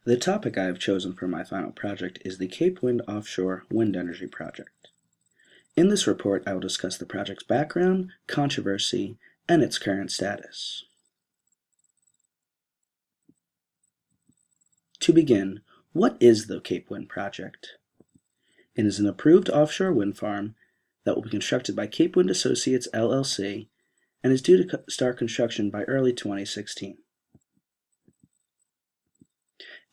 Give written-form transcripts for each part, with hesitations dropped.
The topic I have chosen for my final project is the Cape Wind Offshore Wind Energy Project. In this report, I will discuss the project's background, controversy, and its current status. To begin, what is the Cape Wind Project? It is an approved offshore wind farm that will be constructed by Cape Wind Associates LLC and is due to start construction by early 2016.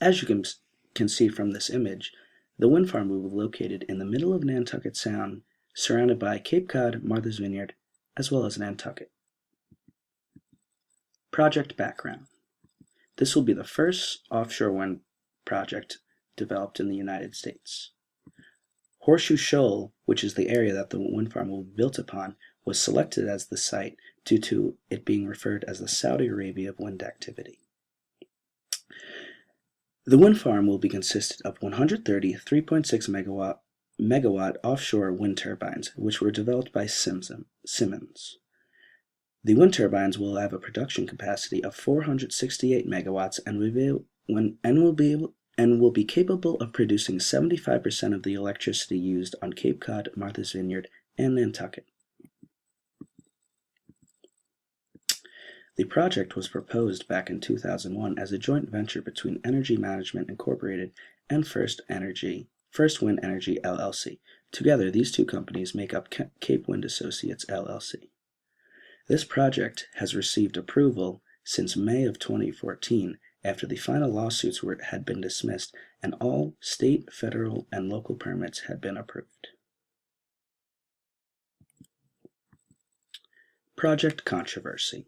As you can see from this image, the wind farm will be located in the middle of Nantucket Sound, surrounded by Cape Cod, Martha's Vineyard, as well as Nantucket. Project background. This will be the first offshore wind project developed in the United States. Horseshoe Shoal, which is the area that the wind farm will be built upon, was selected as the site due to it being referred as the Saudi Arabia of wind activity. The wind farm will be consisted of 130 3.6 megawatt offshore wind turbines, which were developed by Siemens. The wind turbines will have a production capacity of 468 megawatts and will be capable of producing 75% of the electricity used on Cape Cod, Martha's Vineyard, and Nantucket. The project was proposed back in 2001 as a joint venture between Energy Management Incorporated and First Wind Energy LLC. Together, these two companies make up Cape Wind Associates LLC. This project has received approval since May of 2014 after the final lawsuits had been dismissed and all state, federal, and local permits had been approved. Project controversy.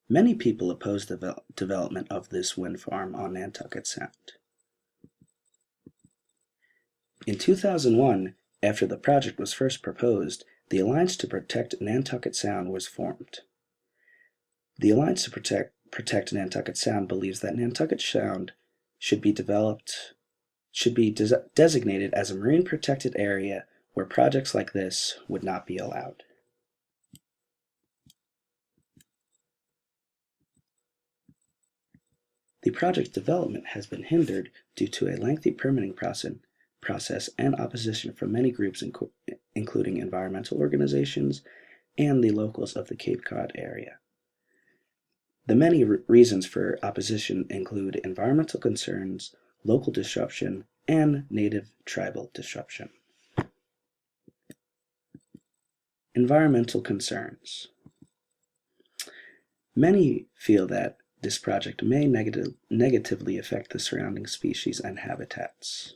Many people oppose the development of this wind farm on Nantucket Sound. In 2001, after the project was first proposed, the Alliance to Protect Nantucket Sound was formed. The Alliance to Protect Nantucket Sound believes that Nantucket Sound should be designated as a marine protected area where projects like this would not be allowed. The project development has been hindered due to a lengthy permitting process and opposition from many groups, including environmental organizations and the locals of the Cape Cod area. The many reasons for opposition include environmental concerns, local disruption, and native tribal disruption. Environmental concerns. Many feel that this project may negatively affect the surrounding species and habitats.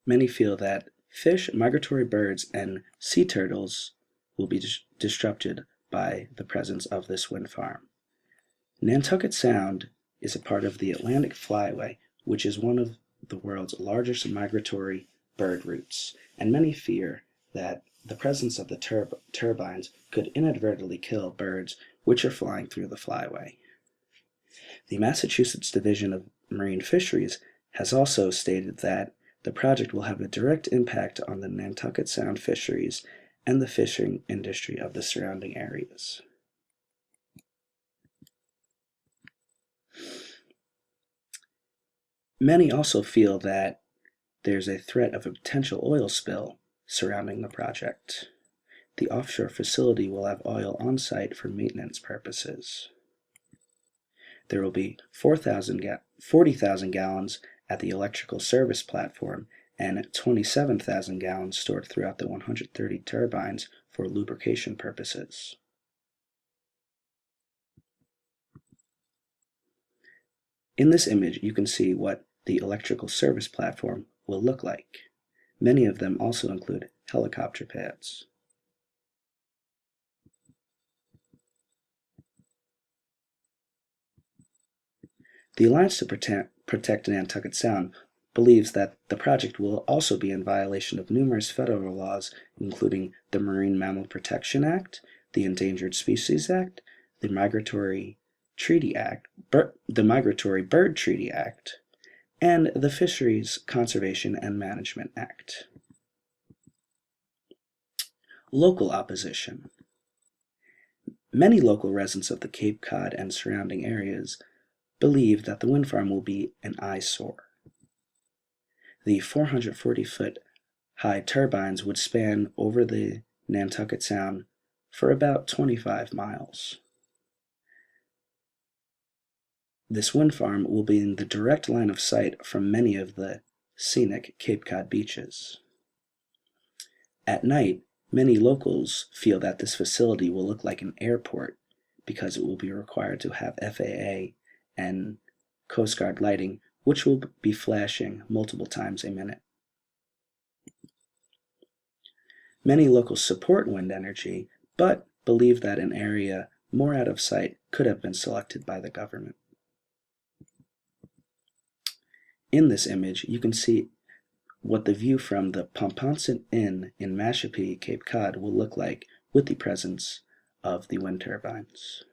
Many feel that fish, migratory birds, and sea turtles will be disrupted by the presence of this wind farm. Nantucket Sound is a part of the Atlantic Flyway, which is one of the world's largest migratory bird routes, and many fear that the presence of the turbines could inadvertently kill birds which are flying through the flyway. The Massachusetts Division of Marine Fisheries has also stated that the project will have a direct impact on the Nantucket Sound fisheries and the fishing industry of the surrounding areas. Many also feel that there's a threat of a potential oil spill surrounding the project. The offshore facility will have oil on site for maintenance purposes. There will be 40,000 gallons at the electrical service platform and 27,000 gallons stored throughout the 130 turbines for lubrication purposes. In this image, you can see what the electrical service platform will look like. Many of them also include helicopter pads. The Alliance to Protect Nantucket Sound believes that the project will also be in violation of numerous federal laws, including the Marine Mammal Protection Act, the Endangered Species Act, the Migratory Bird Treaty Act, and the Fisheries Conservation and Management Act. Local opposition. Many local residents of the Cape Cod and surrounding areas believe that the wind farm will be an eyesore. The 440-foot high turbines would span over the Nantucket Sound for about 25 miles. This wind farm will be in the direct line of sight from many of the scenic Cape Cod beaches. At night, many locals feel that this facility will look like an airport because it will be required to have FAA and Coast Guard lighting, which will be flashing multiple times a minute. Many locals support wind energy, but believe that an area more out of sight could have been selected by the government. In this image, you can see what the view from the Pomponset Inn in Mashpee, Cape Cod will look like with the presence of the wind turbines.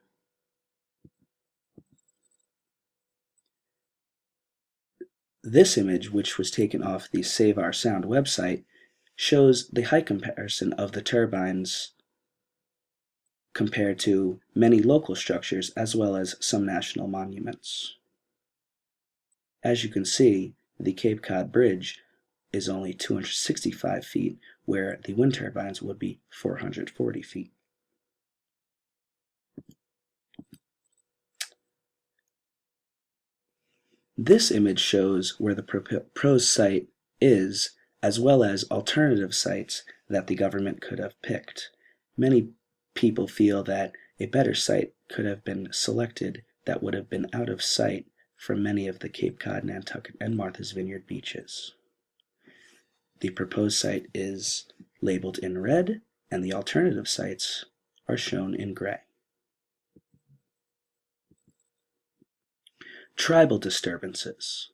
This image, which was taken off the Save Our Sound website, shows the height comparison of the turbines compared to many local structures as well as some national monuments. As you can see, the Cape Cod Bridge is only 265 feet, where the wind turbines would be 440 feet. This image shows where the proposed site is, as well as alternative sites that the government could have picked. Many people feel that a better site could have been selected that would have been out of sight from many of the Cape Cod, Nantucket, and Martha's Vineyard beaches. The proposed site is labeled in red, and the alternative sites are shown in gray. Tribal disturbances.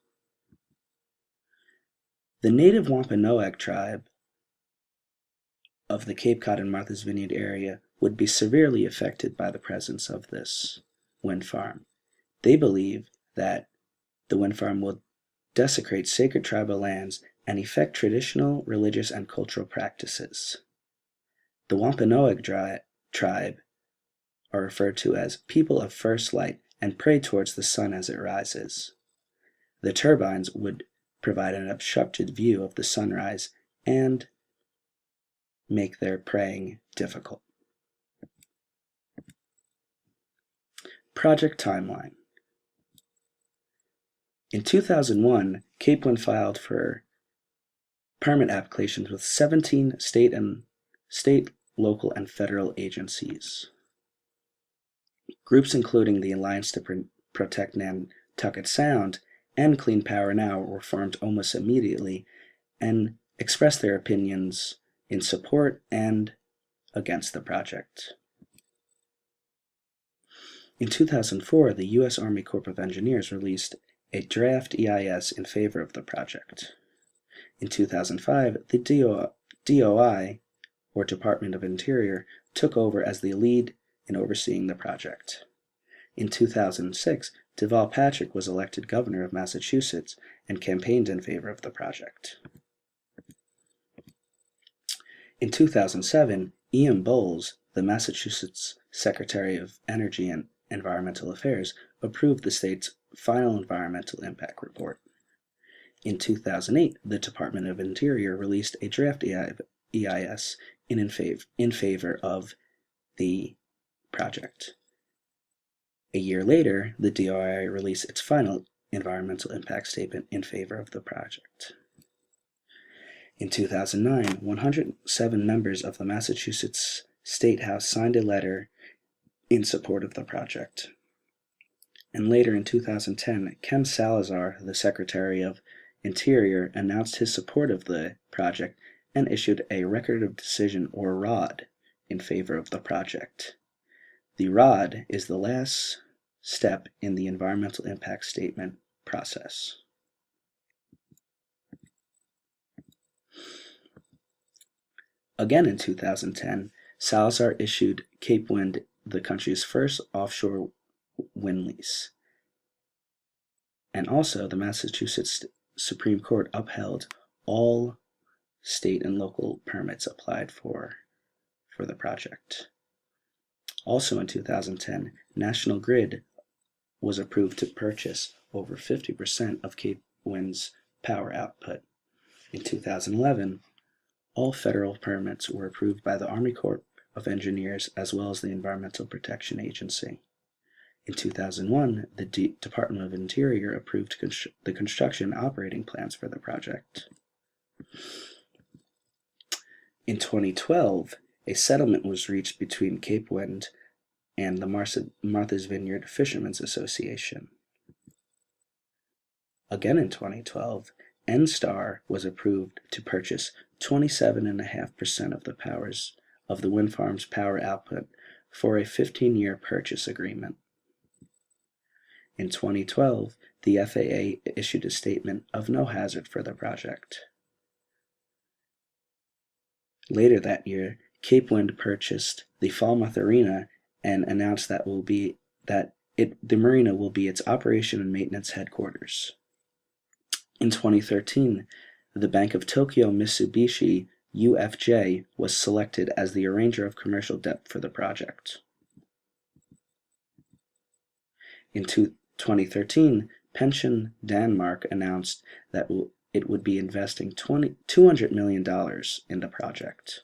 The native Wampanoag tribe of the Cape Cod and Martha's Vineyard area would be severely affected by the presence of this wind farm. They believe that the wind farm will desecrate sacred tribal lands and affect traditional, religious, and cultural practices. The Wampanoag tribe are referred to as people of first light and pray towards the sun as it rises. The turbines would provide an obstructed view of the sunrise and make their praying difficult. Project timeline. In 2001, Cape Wind filed for permit applications with 17 state, local, and federal agencies. Groups including the Alliance to Protect Nantucket Sound and Clean Power Now were formed almost immediately and expressed their opinions in support and against the project. In 2004, the U.S. Army Corps of Engineers released a draft EIS in favor of the project. In 2005, the DOI, or Department of Interior, took over as the lead in overseeing the project. In 2006, Deval Patrick was elected governor of Massachusetts and campaigned in favor of the project. In 2007, Ian Bowles, the Massachusetts Secretary of Energy and Environmental Affairs, approved the state's final environmental impact report. In 2008, the Department of Interior released a draft EIS in favor of the project. A year later, the DOI released its final environmental impact statement in favor of the project. In 2009, 107 members of the Massachusetts State House signed a letter in support of the project. And later in 2010, Ken Salazar, the Secretary of Interior, announced his support of the project and issued a Record of Decision, or ROD, in favor of the project. The ROD is the last step in the environmental impact statement process. Again in 2010, Salazar issued Cape Wind the country's first offshore wind lease. And also, the Massachusetts Supreme Court upheld all state and local permits applied for the project. Also in 2010, National Grid was approved to purchase over 50% of Cape Wind's power output. In 2011, all federal permits were approved by the Army Corps of Engineers as well as the Environmental Protection Agency. In 2001, the Department of Interior approved the construction operating plans for the project. In 2012, a settlement was reached between Cape Wind and the Martha's Vineyard Fishermen's Association. Again in 2012, NSTAR was approved to purchase 27.5% of the wind farm's power output for a 15-year purchase agreement. In 2012, the FAA issued a statement of no hazard for the project. Later that year, Cape Wind purchased the Falmouth Arena and announced that the marina will be its operation and maintenance headquarters. In 2013, the Bank of Tokyo Mitsubishi UFJ was selected as the arranger of commercial debt for the project. In 2013, Pension Denmark announced that it would be investing $200 million in the project.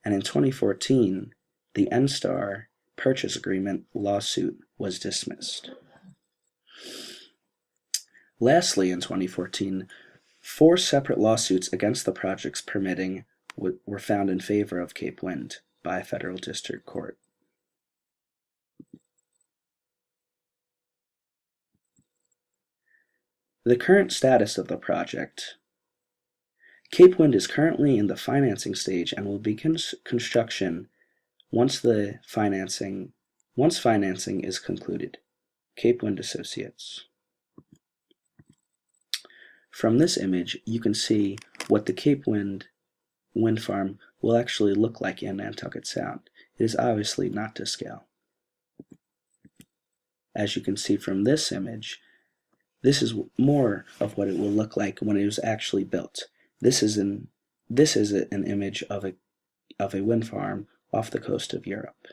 And in 2014, the NSTAR purchase agreement lawsuit was dismissed. Lastly, in 2014, 4 separate lawsuits against the project's permitting were found in favor of Cape Wind by a federal district court. The current status of the project. Cape Wind is currently in the financing stage and will begin construction once financing is concluded. Cape Wind Associates. From this image, you can see what the Cape Wind wind farm will actually look like in Nantucket Sound. It is obviously not to scale. As you can see from this image, this is more of what it will look like when it is actually built. This is an image of a wind farm off the coast of Europe.